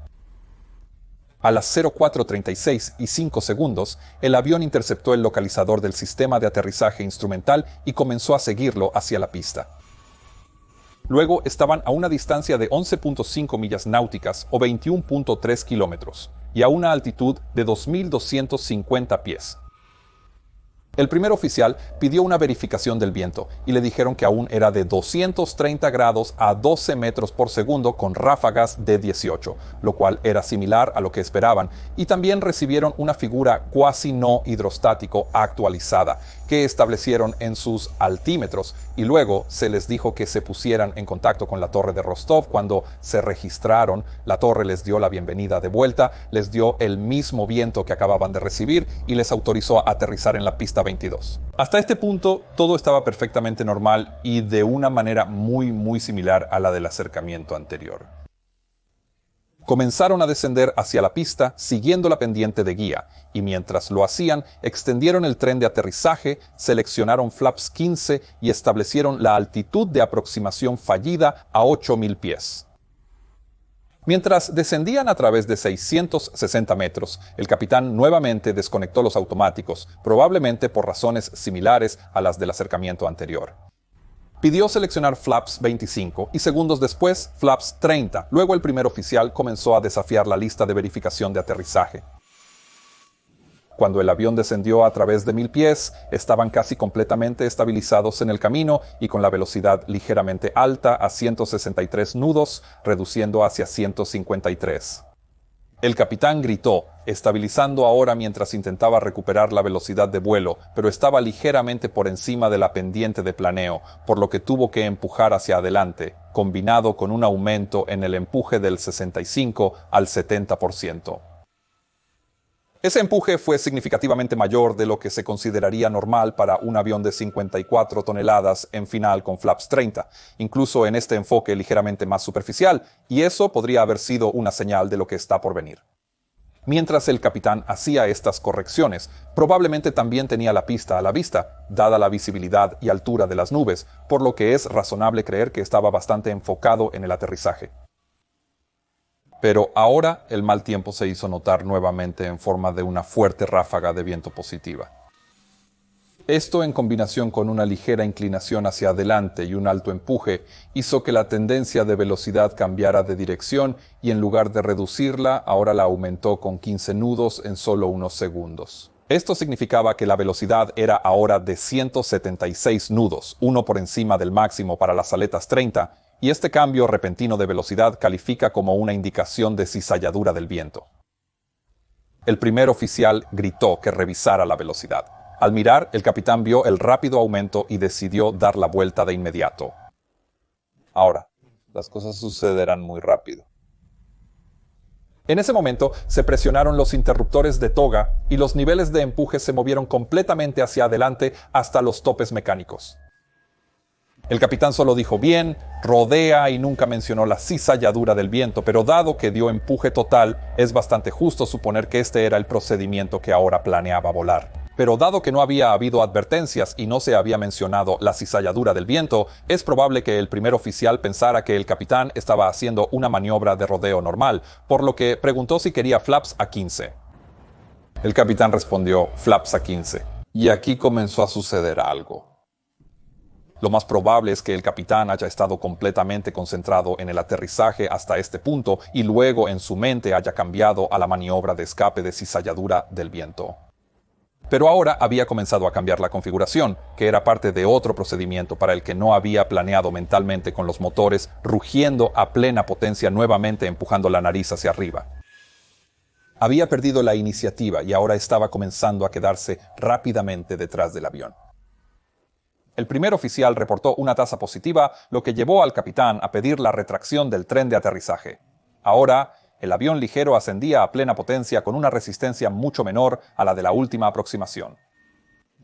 A las 04:36 y 5 segundos, el avión interceptó el localizador del sistema de aterrizaje instrumental y comenzó a seguirlo hacia la pista. Luego estaban a una distancia de 11.5 millas náuticas o 21.3 kilómetros y a una altitud de 2.250 pies. El primer oficial pidió una verificación del viento y le dijeron que aún era de 230 grados a 12 metros por segundo con ráfagas de 18, lo cual era similar a lo que esperaban, y también recibieron una figura cuasi no hidrostático actualizada que establecieron en sus altímetros, y luego se les dijo que se pusieran en contacto con la torre de Rostov. Cuando se registraron, la torre les dio la bienvenida de vuelta, les dio el mismo viento que acababan de recibir y les autorizó a aterrizar en la pista 22. Hasta este punto todo estaba perfectamente normal y de una manera muy similar a la del acercamiento anterior. Comenzaron a descender hacia la pista siguiendo la pendiente de guía, y mientras lo hacían, extendieron el tren de aterrizaje, seleccionaron flaps 15 y establecieron la altitud de aproximación fallida a 8.000 pies. Mientras descendían a través de 660 metros, el capitán nuevamente desconectó los automáticos, probablemente por razones similares a las del acercamiento anterior. Pidió seleccionar flaps 25 y segundos después flaps 30. Luego el primer oficial comenzó a desafiar la lista de verificación de aterrizaje. Cuando el avión descendió a través de 1.000 pies, estaban casi completamente estabilizados en el camino y con la velocidad ligeramente alta a 163 nudos, reduciendo hacia 153. El capitán gritó, estabilizando ahora mientras intentaba recuperar la velocidad de vuelo, pero estaba ligeramente por encima de la pendiente de planeo, por lo que tuvo que empujar hacia adelante, combinado con un aumento en el empuje del 65 al 70%. Ese empuje fue significativamente mayor de lo que se consideraría normal para un avión de 54 toneladas en final con flaps 30, incluso en este enfoque ligeramente más superficial, y eso podría haber sido una señal de lo que está por venir. Mientras el capitán hacía estas correcciones, probablemente también tenía la pista a la vista, dada la visibilidad y altura de las nubes, por lo que es razonable creer que estaba bastante enfocado en el aterrizaje. Pero ahora el mal tiempo se hizo notar nuevamente en forma de una fuerte ráfaga de viento positiva. Esto, en combinación con una ligera inclinación hacia adelante y un alto empuje, hizo que la tendencia de velocidad cambiara de dirección y en lugar de reducirla, ahora la aumentó con 15 nudos en solo unos segundos. Esto significaba que la velocidad era ahora de 176 nudos, uno por encima del máximo para las aletas 30, y este cambio repentino de velocidad califica como una indicación de cizalladura del viento. El primer oficial gritó que revisara la velocidad. Al mirar, el capitán vio el rápido aumento y decidió dar la vuelta de inmediato. Ahora, las cosas sucederán muy rápido. En ese momento se presionaron los interruptores de toga y los niveles de empuje se movieron completamente hacia adelante hasta los topes mecánicos. El capitán solo dijo bien, rodea y nunca mencionó la cizalladura del viento, pero dado que dio empuje total, es bastante justo suponer que este era el procedimiento que ahora planeaba volar. Pero dado que no había habido advertencias y no se había mencionado la cizalladura del viento, es probable que el primer oficial pensara que el capitán estaba haciendo una maniobra de rodeo normal, por lo que preguntó si quería flaps a 15. El capitán respondió flaps a 15. Y aquí comenzó a suceder algo. Lo más probable es que el capitán haya estado completamente concentrado en el aterrizaje hasta este punto y luego en su mente haya cambiado a la maniobra de escape de cizalladura del viento. Pero ahora había comenzado a cambiar la configuración, que era parte de otro procedimiento para el que no había planeado mentalmente, con los motores rugiendo a plena potencia nuevamente empujando la nariz hacia arriba. Había perdido la iniciativa y ahora estaba comenzando a quedarse rápidamente detrás del avión. El primer oficial reportó una tasa positiva, lo que llevó al capitán a pedir la retracción del tren de aterrizaje. Ahora, el avión ligero ascendía a plena potencia con una resistencia mucho menor a la de la última aproximación.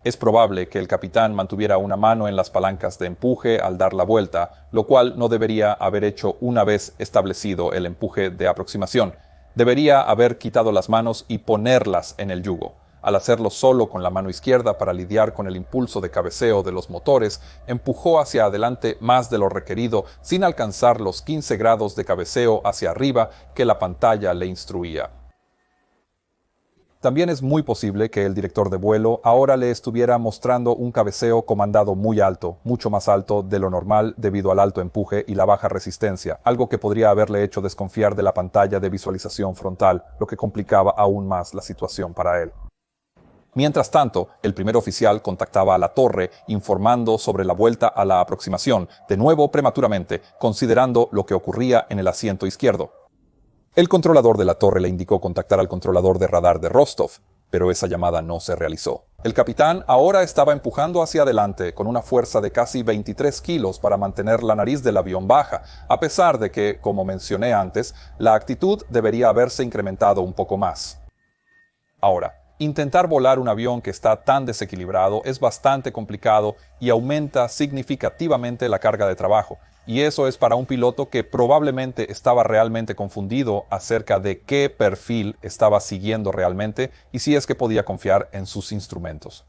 Es probable que el capitán mantuviera una mano en las palancas de empuje al dar la vuelta, lo cual no debería haber hecho una vez establecido el empuje de aproximación. Debería haber quitado las manos y ponerlas en el yugo. Al hacerlo solo con la mano izquierda para lidiar con el impulso de cabeceo de los motores, empujó hacia adelante más de lo requerido sin alcanzar los 15 grados de cabeceo hacia arriba que la pantalla le instruía. También es muy posible que el director de vuelo ahora le estuviera mostrando un cabeceo comandado muy alto, mucho más alto de lo normal debido al alto empuje y la baja resistencia, algo que podría haberle hecho desconfiar de la pantalla de visualización frontal, lo que complicaba aún más la situación para él. Mientras tanto, el primer oficial contactaba a la torre informando sobre la vuelta a la aproximación, de nuevo prematuramente, considerando lo que ocurría en el asiento izquierdo. El controlador de la torre le indicó contactar al controlador de radar de Rostov, pero esa llamada no se realizó. El capitán ahora estaba empujando hacia adelante con una fuerza de casi 23 kilos para mantener la nariz del avión baja, a pesar de que, como mencioné antes, la actitud debería haberse incrementado un poco más. Ahora, intentar volar un avión que está tan desequilibrado es bastante complicado y aumenta significativamente la carga de trabajo. Y eso es para un piloto que probablemente estaba realmente confundido acerca de qué perfil estaba siguiendo realmente y si es que podía confiar en sus instrumentos.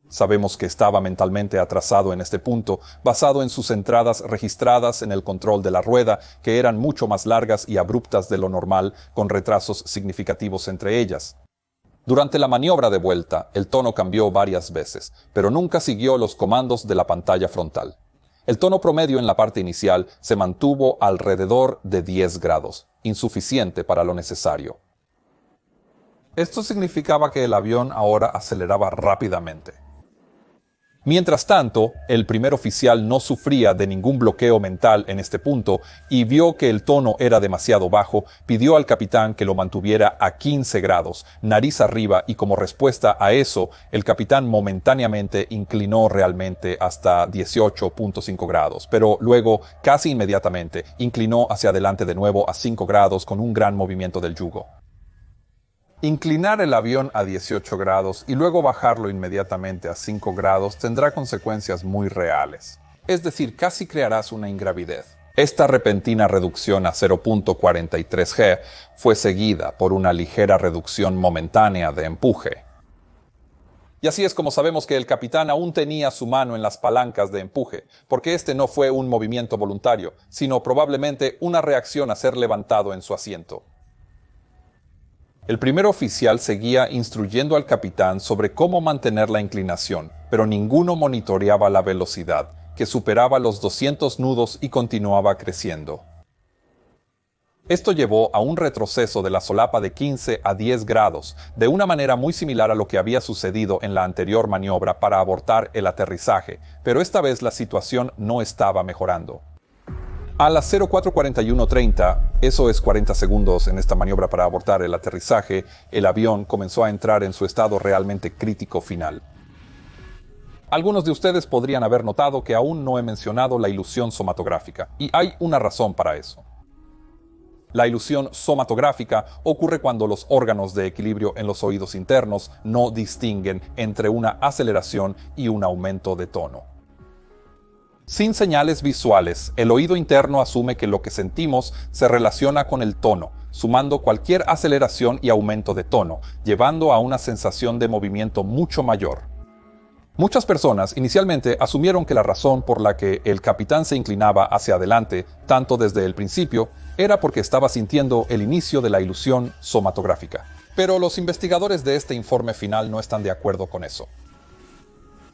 Sabemos que estaba mentalmente atrasado en este punto, basado en sus entradas registradas en el control de la rueda, que eran mucho más largas y abruptas de lo normal, con retrasos significativos entre ellas. Durante la maniobra de vuelta, el tono cambió varias veces, pero nunca siguió los comandos de la pantalla frontal. El tono promedio en la parte inicial se mantuvo alrededor de 10 grados, insuficiente para lo necesario. Esto significaba que el avión ahora aceleraba rápidamente. Mientras tanto, el primer oficial no sufría de ningún bloqueo mental en este punto y vio que el tono era demasiado bajo, pidió al capitán que lo mantuviera a 15 grados, nariz arriba, y como respuesta a eso, el capitán momentáneamente inclinó realmente hasta 18.5 grados, pero luego, casi inmediatamente, inclinó hacia adelante de nuevo a 5 grados con un gran movimiento del yugo. Inclinar el avión a 18 grados y luego bajarlo inmediatamente a 5 grados tendrá consecuencias muy reales. Es decir, casi crearás una ingravidez. Esta repentina reducción a 0.43 G fue seguida por una ligera reducción momentánea de empuje. Y así es como sabemos que el capitán aún tenía su mano en las palancas de empuje, porque este no fue un movimiento voluntario, sino probablemente una reacción a ser levantado en su asiento. El primer oficial seguía instruyendo al capitán sobre cómo mantener la inclinación, pero ninguno monitoreaba la velocidad, que superaba los 200 nudos y continuaba creciendo. Esto llevó a un retroceso de la solapa de 15 a 10 grados, de una manera muy similar a lo que había sucedido en la anterior maniobra para abortar el aterrizaje, pero esta vez la situación no estaba mejorando. A las 04:41:30, eso es 40 segundos en esta maniobra para abortar el aterrizaje, el avión comenzó a entrar en su estado realmente crítico final. Algunos de ustedes podrían haber notado que aún no he mencionado la ilusión somatográfica, y hay una razón para eso. La ilusión somatográfica ocurre cuando los órganos de equilibrio en los oídos internos no distinguen entre una aceleración y un aumento de tono. Sin señales visuales, el oído interno asume que lo que sentimos se relaciona con el tono, sumando cualquier aceleración y aumento de tono, llevando a una sensación de movimiento mucho mayor. Muchas personas inicialmente asumieron que la razón por la que el capitán se inclinaba hacia adelante, tanto desde el principio, era porque estaba sintiendo el inicio de la ilusión somatográfica. Pero los investigadores de este informe final no están de acuerdo con eso.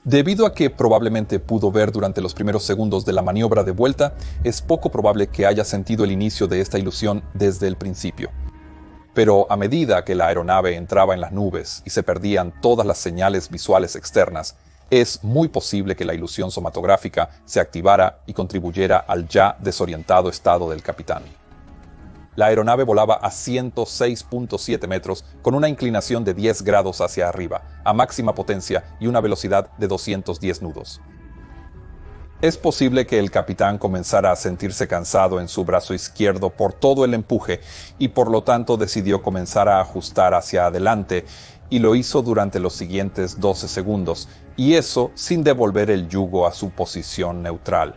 Debido a que probablemente pudo ver durante los primeros segundos de la maniobra de vuelta, es poco probable que haya sentido el inicio de esta ilusión desde el principio. Pero a medida que la aeronave entraba en las nubes y se perdían todas las señales visuales externas, es muy posible que la ilusión somatográfica se activara y contribuyera al ya desorientado estado del capitán. La aeronave volaba a 106.7 metros con una inclinación de 10 grados hacia arriba, a máxima potencia y una velocidad de 210 nudos. Es posible que el capitán comenzara a sentirse cansado en su brazo izquierdo por todo el empuje y por lo tanto decidió comenzar a ajustar hacia adelante y lo hizo durante los siguientes 12 segundos, y eso sin devolver el yugo a su posición neutral.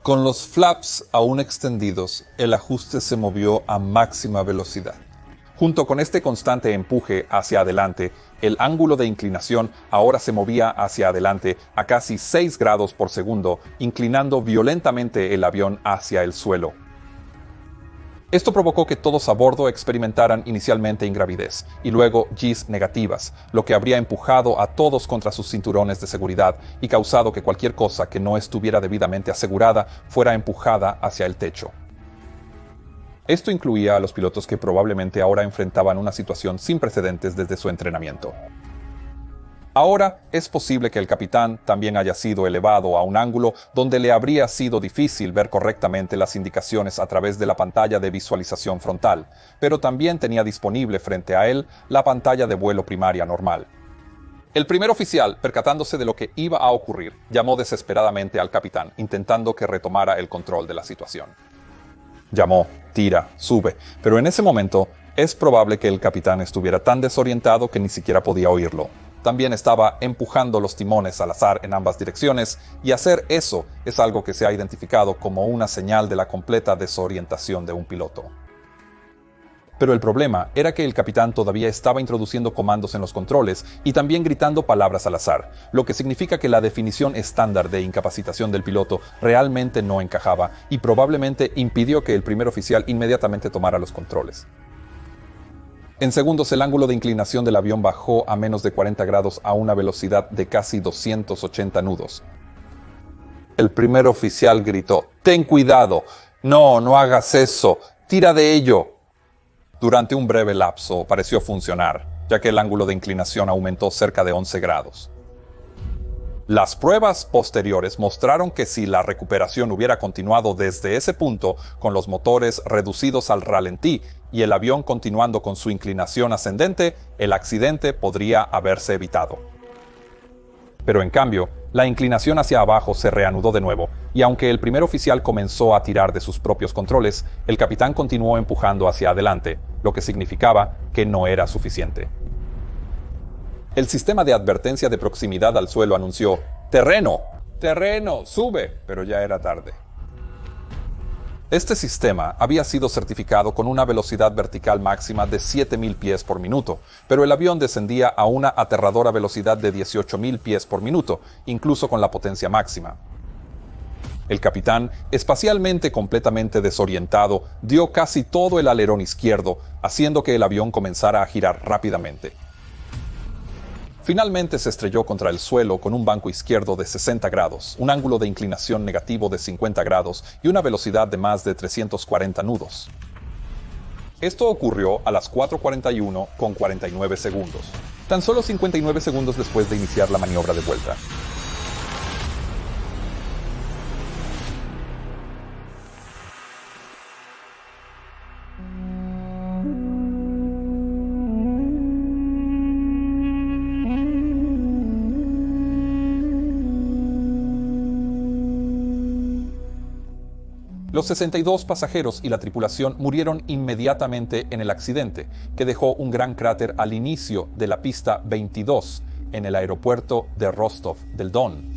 Con los flaps aún extendidos, el ajuste se movió a máxima velocidad. Junto con este constante empuje hacia adelante, el ángulo de inclinación ahora se movía hacia adelante a casi 6 grados por segundo, inclinando violentamente el avión hacia el suelo. Esto provocó que todos a bordo experimentaran inicialmente ingravidez y luego Gs negativas, lo que habría empujado a todos contra sus cinturones de seguridad y causado que cualquier cosa que no estuviera debidamente asegurada fuera empujada hacia el techo. Esto incluía a los pilotos que probablemente ahora enfrentaban una situación sin precedentes desde su entrenamiento. Ahora es posible que el capitán también haya sido elevado a un ángulo donde le habría sido difícil ver correctamente las indicaciones a través de la pantalla de visualización frontal, pero también tenía disponible frente a él la pantalla de vuelo primaria normal. El primer oficial, percatándose de lo que iba a ocurrir, llamó desesperadamente al capitán, intentando que retomara el control de la situación. Llamó, tira, sube, pero en ese momento es probable que el capitán estuviera tan desorientado que ni siquiera podía oírlo. También estaba empujando los timones al azar en ambas direcciones, y hacer eso es algo que se ha identificado como una señal de la completa desorientación de un piloto. Pero el problema era que el capitán todavía estaba introduciendo comandos en los controles y también gritando palabras al azar, lo que significa que la definición estándar de incapacitación del piloto realmente no encajaba y probablemente impidió que el primer oficial inmediatamente tomara los controles. En segundos, el ángulo de inclinación del avión bajó a menos de 40 grados a una velocidad de casi 280 nudos. El primer oficial gritó: «¡Ten cuidado! ¡No, no hagas eso! ¡Tira de ello!». Durante un breve lapso pareció funcionar, ya que el ángulo de inclinación aumentó cerca de 11 grados. Las pruebas posteriores mostraron que si la recuperación hubiera continuado desde ese punto, con los motores reducidos al ralentí y el avión continuando con su inclinación ascendente, el accidente podría haberse evitado. Pero en cambio, la inclinación hacia abajo se reanudó de nuevo, y aunque el primer oficial comenzó a tirar de sus propios controles, el capitán continuó empujando hacia adelante, lo que significaba que no era suficiente. El sistema de advertencia de proximidad al suelo anunció: «¡Terreno! ¡Terreno! ¡Sube!», pero ya era tarde. Este sistema había sido certificado con una velocidad vertical máxima de 7.000 pies por minuto, pero el avión descendía a una aterradora velocidad de 18.000 pies por minuto, incluso con la potencia máxima. El capitán, espacialmente completamente desorientado, dio casi todo el alerón izquierdo, haciendo que el avión comenzara a girar rápidamente. Finalmente se estrelló contra el suelo con un banco izquierdo de 60 grados, un ángulo de inclinación negativo de 50 grados y una velocidad de más de 340 nudos. Esto ocurrió a las 4:41 con 49 segundos, tan solo 59 segundos después de iniciar la maniobra de vuelta. Los 62 pasajeros y la tripulación murieron inmediatamente en el accidente, que dejó un gran cráter al inicio de la pista 22 en el aeropuerto de Rostov del Don.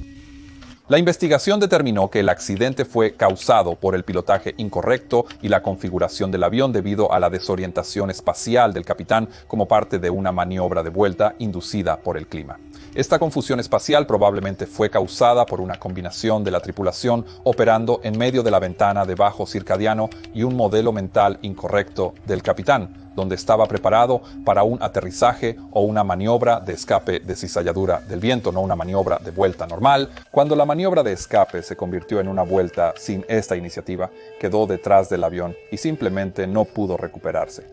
La investigación determinó que el accidente fue causado por el pilotaje incorrecto y la configuración del avión debido a la desorientación espacial del capitán como parte de una maniobra de vuelta inducida por el clima. Esta confusión espacial probablemente fue causada por una combinación de la tripulación operando en medio de la ventana de bajo circadiano y un modelo mental incorrecto del capitán, donde estaba preparado para un aterrizaje o una maniobra de escape de cizalladura del viento, no una maniobra de vuelta normal. Cuando la maniobra de escape se convirtió en una vuelta sin esta iniciativa, quedó detrás del avión y simplemente no pudo recuperarse.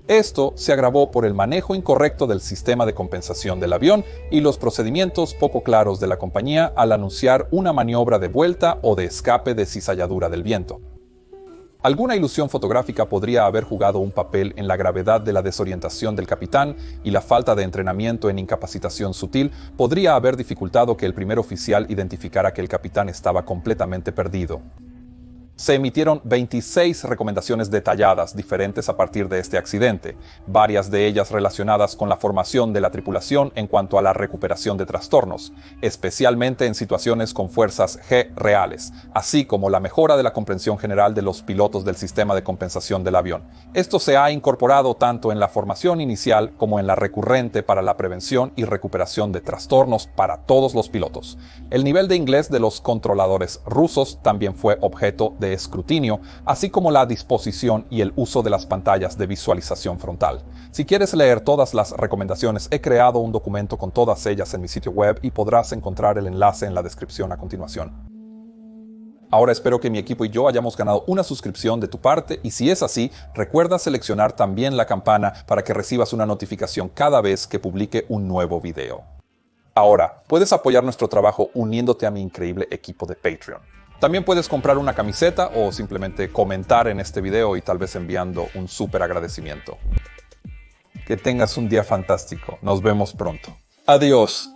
Esto se agravó por el manejo incorrecto del sistema de compensación del avión y los procedimientos poco claros de la compañía al anunciar una maniobra de vuelta o de escape de cizalladura del viento. Alguna ilusión fotográfica podría haber jugado un papel en la gravedad de la desorientación del capitán, y la falta de entrenamiento en incapacitación sutil podría haber dificultado que el primer oficial identificara que el capitán estaba completamente perdido. Se emitieron 26 recomendaciones detalladas diferentes a partir de este accidente, varias de ellas relacionadas con la formación de la tripulación en cuanto a la recuperación de trastornos, especialmente en situaciones con fuerzas G reales, así como la mejora de la comprensión general de los pilotos del sistema de compensación del avión. Esto se ha incorporado tanto en la formación inicial como en la recurrente para la prevención y recuperación de trastornos para todos los pilotos. El nivel de inglés de los controladores rusos también fue objeto de de escrutinio, así como la disposición y el uso de las pantallas de visualización frontal. Si quieres leer todas las recomendaciones, he creado un documento con todas ellas en mi sitio web y podrás encontrar el enlace en la descripción a continuación. Ahora espero que mi equipo y yo hayamos ganado una suscripción de tu parte, y si es así, recuerda seleccionar también la campana para que recibas una notificación cada vez que publique un nuevo video. Ahora, puedes apoyar nuestro trabajo uniéndote a mi increíble equipo de Patreon. También puedes comprar una camiseta o simplemente comentar en este video y tal vez enviando un súper agradecimiento. Que tengas un día fantástico. Nos vemos pronto. Adiós.